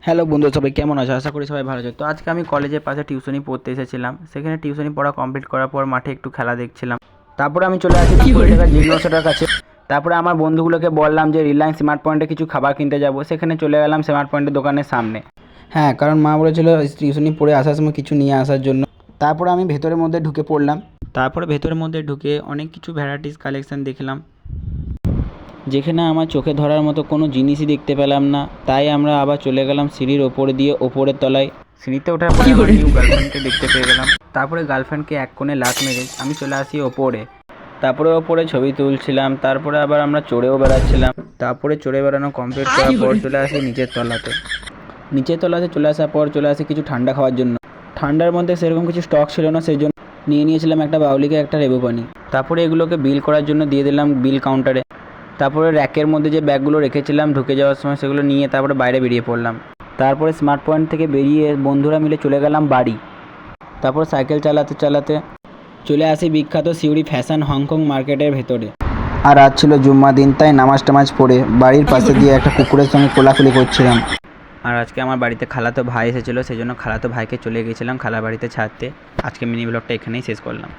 Hello বন্ধু, সবাই কেমন আছো? আশা করি সবাই ভালো আছে। তো আজকে আমি কলেজের পাশে টিউশনি পড়তে এসেছিলাম। সেখানে টিউশনি পড়া কমপ্লিট করার পর মাঠে একটু খেলা দেখছিলাম। তারপরে আমি চলে আসি দুপুরে টাকা জিজ্ঞাসাটার কাছে। তারপরে আমার বন্ধুগুলোকে বললাম যে রিলায়েন্স স্মার্ট পয়েন্টে কিছু খাবার কিনতে যাব। সেখানে চলে গেলাম স্মার্ট পয়েন্টের দোকানের সামনে। হ্যাঁ, কারণ মা বলেছিল টিউশনি পড়ে আসার সময় কিছু নিয়ে আসার জন্য। তারপরে আমি ভেতরের মধ্যে ঢুকে পড়লাম। তারপরে ভেতরের মধ্যে ঢুকে অনেক কিছু ভ্যারাইটিস কালেকশন দেখলাম, যেখানে আমার চোখে ধরার মতো কোনো জিনিসই দেখতে পেলাম না। তাই আমরা আবার চলে গেলাম সিঁড়ির ওপরে দিয়ে ওপরের তলায়। সিঁড়িতে ওঠার পরে আমার নিউ গার্লফ্রেন্ডকে দেখতে পেয়ে গেলাম। তারপরে গার্লফ্রেন্ডকে এক কোণে লাত মেরে আমি চলে আসি ওপরে। তারপরে ওপরে ছবি তুলছিলাম। তারপরে আবার আমরা চড়েও বেড়াচ্ছিলাম। তারপরে চড়ে বেড়ানো কমপ্লিট করার পর চলে আসি নিচের তলাতে। নিচের তলাতে চলে আসার পর চলে আসি কিছু ঠান্ডা খাওয়ার জন্য। ঠান্ডার মধ্যে সেরকম কিছু স্টক ছিল না, সেই জন্য নিয়ে নিয়েছিলাম একটা বাউলিকে একটা লেবু পানি। তারপরে এগুলোকে বিল করার জন্য দিয়ে দিলাম বিল কাউন্টারে। তারপরে র্যাকের মধ্যে যে ব্যাগগুলো রেখেছিলাম ঢুকে যাওয়ার সময় সেগুলো নিয়ে তারপরে বাইরে বেরিয়ে পড়লাম। তারপরে স্মার্ট পয়েন্ট থেকে বেরিয়ে বন্ধুরা মিলে চলে গেলাম বাড়ি। তারপর সাইকেল চালাতে চালাতে চলে আসি বিখ্যাত সিউড়ি ফ্যাশন হংকং মার্কেটের ভেতরে। আর আজ ছিল জুম্মা দিন, তাই নামাজ টামাজ পড়ে বাড়ির পাশে দিয়ে একটা কুকুরের সঙ্গে কোলাকুলি করছিলাম। আর আজকে আমার বাড়িতে খালাতো ভাই এসেছিলো, সেই জন্য খালাতো ভাইকে চলে গিয়েছিলাম খালা বাড়িতে ছাড়তে। আজকে মিনি ব্লগটা এখানেই শেষ করলাম।